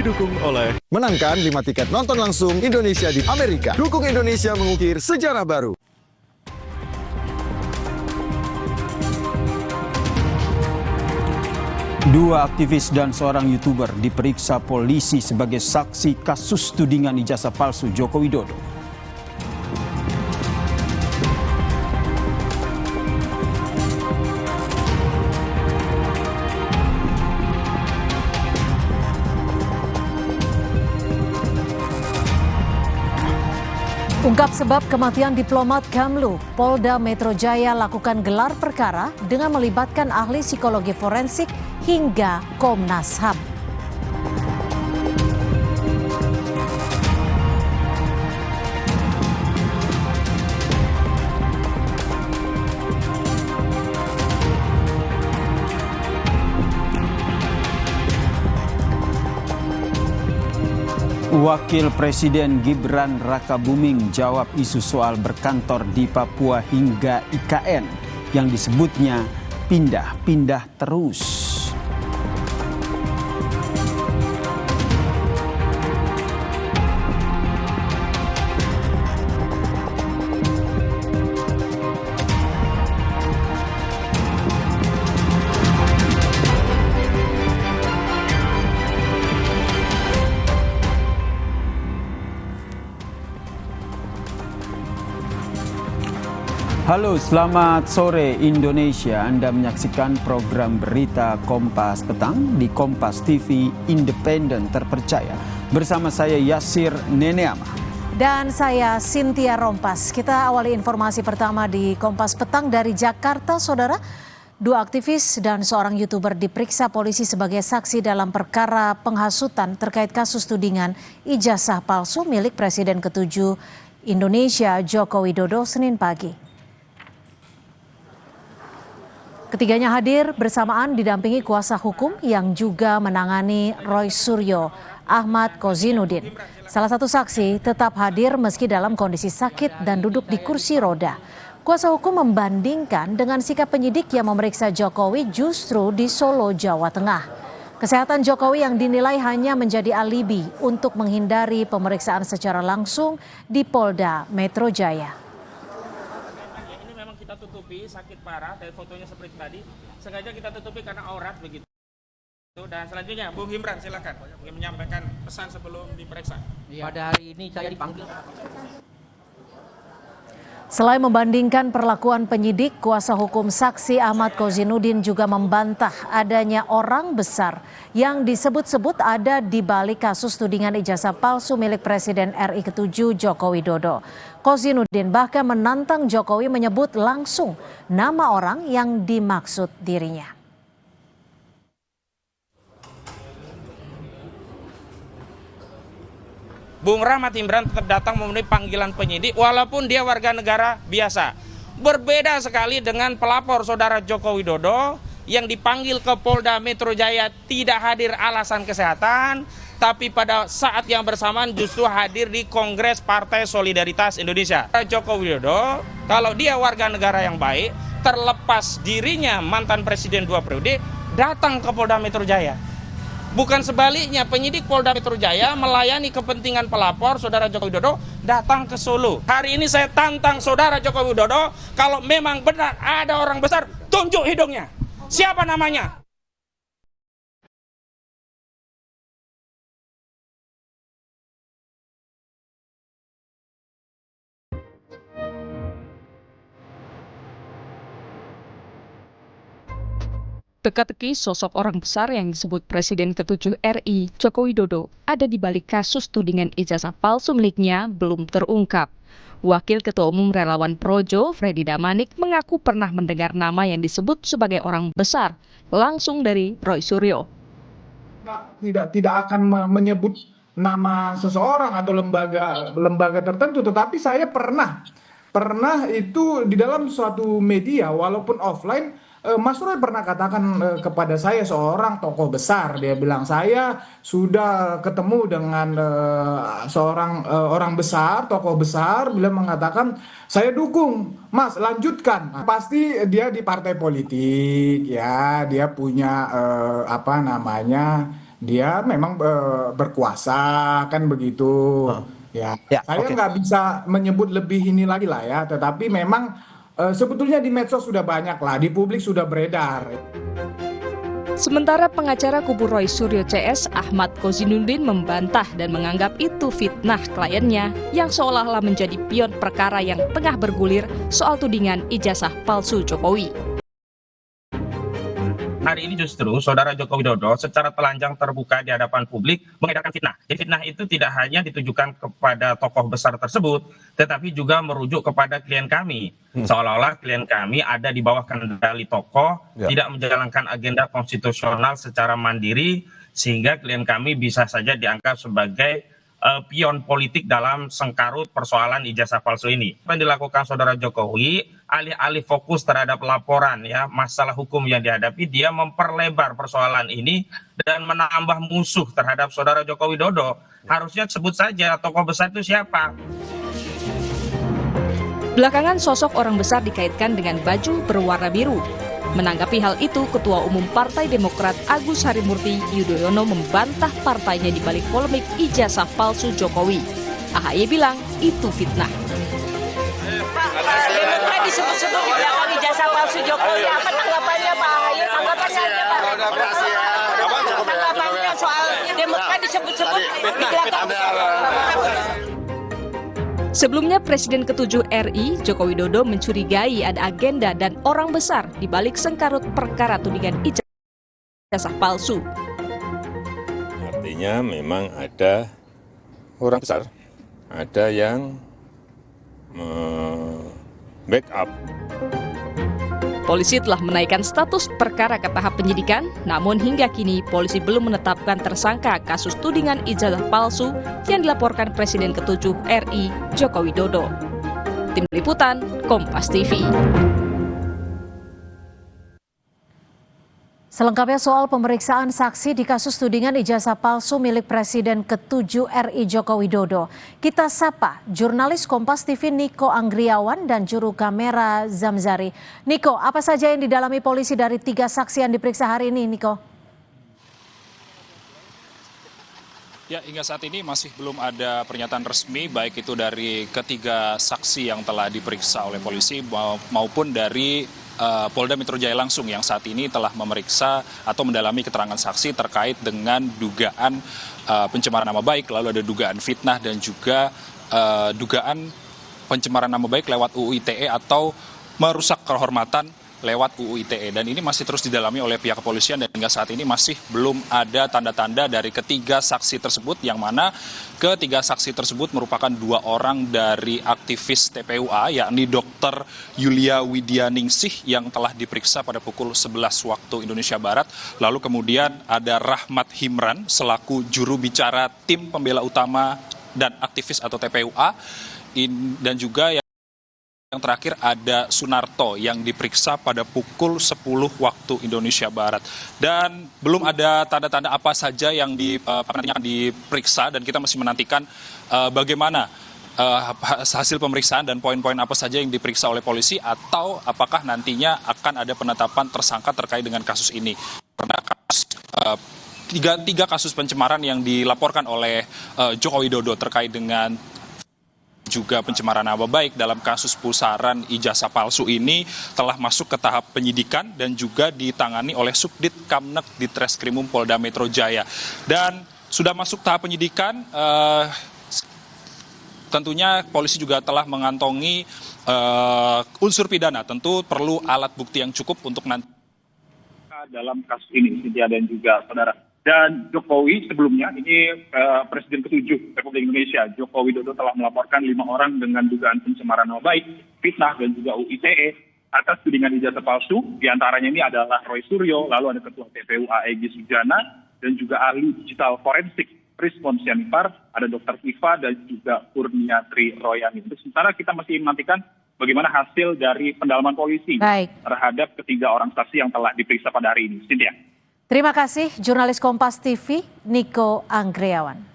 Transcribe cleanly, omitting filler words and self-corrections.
didukung oleh Menangkan 5 tiket nonton langsung Indonesia di Amerika. Dukung Indonesia mengukir sejarah baru. Dua aktivis dan seorang YouTuber diperiksa polisi sebagai saksi kasus tudingan ijazah palsu Joko Widodo. Ungkap sebab kematian diplomat Gamlu, Polda Metro Jaya lakukan gelar perkara dengan melibatkan ahli psikologi forensik hingga Komnas HAM. Wakil Presiden Gibran Rakabuming jawab isu soal berkantor di Papua hingga IKN yang disebutnya pindah-pindah terus. Halo, selamat sore Indonesia. Anda menyaksikan program berita Kompas Petang di Kompas TV Independen Terpercaya. Bersama saya Yasir Neneama. Dan saya Cynthia Rompas. Kita awali informasi pertama di Kompas Petang dari Jakarta, Saudara. Dua aktivis dan seorang YouTuber diperiksa polisi sebagai saksi dalam perkara penghasutan terkait kasus tudingan ijazah palsu milik Presiden ke-7 Indonesia Joko Widodo Senin pagi. Ketiganya hadir bersamaan didampingi kuasa hukum yang juga menangani Roy Suryo, Ahmad Kozinudin. Salah satu saksi tetap hadir meski dalam kondisi sakit dan duduk di kursi roda. Kuasa hukum membandingkan dengan sikap penyidik yang memeriksa Jokowi justru di Solo, Jawa Tengah. Kesehatan Jokowi yang dinilai hanya menjadi alibi untuk menghindari pemeriksaan secara langsung di Polda Metro Jaya. Tutupi sakit parah, dari fotonya seperti tadi, sengaja kita tutupi karena aurat begitu. Dan selanjutnya Bung Himran silakan ingin menyampaikan pesan sebelum diperiksa. Pada hari ini saya dipanggil. Selain membandingkan perlakuan penyidik, kuasa hukum saksi Ahmad Kozinudin juga membantah adanya orang besar yang disebut-sebut ada di balik kasus tudingan ijazah palsu milik Presiden RI ke-7 Joko Widodo. Kozinudin bahkan menantang Jokowi menyebut langsung nama orang yang dimaksud dirinya. Bung Rahmat Imran tetap datang memenuhi panggilan penyidik walaupun dia warga negara biasa. Berbeda sekali dengan pelapor saudara Joko Widodo yang dipanggil ke Polda Metro Jaya tidak hadir alasan kesehatan, tapi pada saat yang bersamaan justru hadir di Kongres Partai Solidaritas Indonesia. Joko Widodo, kalau dia warga negara yang baik, terlepas dirinya mantan presiden 2 periode, datang ke Polda Metro Jaya. Bukan sebaliknya, penyidik Polda Metro Jaya melayani kepentingan pelapor saudara Joko Widodo datang ke Solo. Hari ini saya tantang saudara Joko Widodo, kalau memang benar ada orang besar, tunjuk hidungnya. Siapa namanya? Teka-teki sosok orang besar yang disebut Presiden ke-7 RI Joko Widodo ada di balik kasus tudingan ijazah palsu miliknya belum terungkap. Wakil Ketua Umum Relawan Projo, Freddy Damanik, mengaku pernah mendengar nama yang disebut sebagai orang besar langsung dari Roy Suryo. Tidak akan menyebut nama seseorang atau lembaga tertentu, tetapi saya pernah itu di dalam suatu media walaupun offline. Mas Roy pernah katakan kepada saya, seorang tokoh besar, dia bilang saya sudah ketemu dengan seorang orang besar, tokoh besar, beliau mengatakan saya dukung, Mas lanjutkan. Pasti dia di partai politik ya, dia punya dia memang berkuasa kan begitu. Ya, Ya, saya oke. nggak bisa menyebut lebih ini lagi lah ya. Tetapi memang sebetulnya di medsos sudah banyak lah, di publik sudah beredar. Sementara pengacara kubu Roy Suryo CS, Ahmad Kozinudin membantah dan menganggap itu fitnah kliennya yang seolah-olah menjadi pion perkara yang tengah bergulir soal tudingan ijazah palsu Jokowi. Hari ini justru Saudara Joko Widodo secara telanjang terbuka di hadapan publik mengedarkan fitnah. Jadi fitnah itu tidak hanya ditujukan kepada tokoh besar tersebut, tetapi juga merujuk kepada klien kami. Seolah-olah klien kami ada di bawah kendali tokoh, tidak menjalankan agenda konstitusional secara mandiri, sehingga klien kami bisa saja dianggap sebagai pion politik dalam sengkarut persoalan ijazah palsu ini. Apa yang dilakukan Saudara Jokowi, alih-alih fokus terhadap laporan ya masalah hukum yang dihadapi, dia memperlebar persoalan ini dan menambah musuh terhadap Saudara Joko Widodo. Harusnya sebut saja tokoh besar itu siapa. Belakangan sosok orang besar dikaitkan dengan baju berwarna biru. Menanggapi hal itu, Ketua Umum Partai Demokrat Agus Harimurti Yudhoyono membantah partainya di balik polemik ijazah palsu Jokowi. AHY bilang itu fitnah. Demokrat disebut-sebut di belakang ijazah palsu Jokowi. Apa tanggapannya Pak AHY? Tanggapannya aja Pak. Tanggapannya soal Demokrat disebut-sebut di belakang. Sebelumnya, Presiden ke-7 RI, Joko Widodo mencurigai ada agenda dan orang besar di balik sengkarut perkara tudingan ijazah palsu. Artinya memang ada orang besar, ada yang backup. Polisi telah menaikkan status perkara ke tahap penyidikan, namun hingga kini polisi belum menetapkan tersangka kasus tudingan ijazah palsu yang dilaporkan Presiden ke-7 RI Joko Widodo. Tim Liputan, Kompas TV. Selengkapnya soal pemeriksaan saksi di kasus tudingan ijazah palsu milik Presiden ke-7 RI Joko Widodo. Kita sapa jurnalis Kompas TV Niko Anggriawan dan juru kamera Zamzari. Niko, apa saja yang didalami polisi dari 3 saksi yang diperiksa hari ini, Niko? Ya, hingga saat ini masih belum ada pernyataan resmi, baik itu dari ketiga saksi yang telah diperiksa oleh polisi maupun dari Polda Metro Jaya langsung yang saat ini telah memeriksa atau mendalami keterangan saksi terkait dengan dugaan pencemaran nama baik, lalu ada dugaan fitnah dan juga dugaan pencemaran nama baik lewat UU ITE atau merusak kehormatan lewat UU ITE, dan ini masih terus didalami oleh pihak kepolisian dan hingga saat ini masih belum ada tanda-tanda dari ketiga saksi tersebut, yang mana ketiga saksi tersebut merupakan 2 orang dari aktivis TPUA, yakni Dr. Yulia Widianingsih yang telah diperiksa pada pukul 11 waktu Indonesia Barat, lalu kemudian ada Rahmat Himran selaku juru bicara tim pembela utama dan aktivis atau TPUA, dan juga yang terakhir ada Sunarto yang diperiksa pada pukul 10 waktu Indonesia Barat. Dan belum ada tanda-tanda apa saja yang nantinya akan diperiksa, dan kita masih menantikan bagaimana hasil pemeriksaan dan poin-poin apa saja yang diperiksa oleh polisi, atau apakah nantinya akan ada penetapan tersangka terkait dengan kasus ini. Karena tiga kasus pencemaran yang dilaporkan oleh Joko Widodo terkait dengan juga pencemaran nama baik dalam kasus pusaran ijazah palsu ini telah masuk ke tahap penyidikan dan juga ditangani oleh Subdit Kamnek di Treskrimum Polda Metro Jaya. Dan sudah masuk tahap penyidikan, tentunya polisi juga telah mengantongi unsur pidana. Tentu perlu alat bukti yang cukup untuk nanti dalam kasus ini, Cynthia dan juga saudara. Dan Jokowi sebelumnya, ini Presiden ke-7 Republik Indonesia, Joko Widodo telah melaporkan 5 orang dengan dugaan pencemaran nama baik, fitnah dan juga UU ITE atas tudingan ijazah palsu. Di antaranya ini adalah Roy Suryo, lalu ada Ketua TPUA Egy Sujana, dan juga ahli digital forensik Prispon Sianipar, ada Dr. Iva dan juga Kurniatri Royani. Sementara kita masih menantikan bagaimana hasil dari pendalaman polisi terhadap ketiga orang saksi yang telah diperiksa pada hari ini. Cynthia. Terima kasih jurnalis Kompas TV Niko Anggriawan.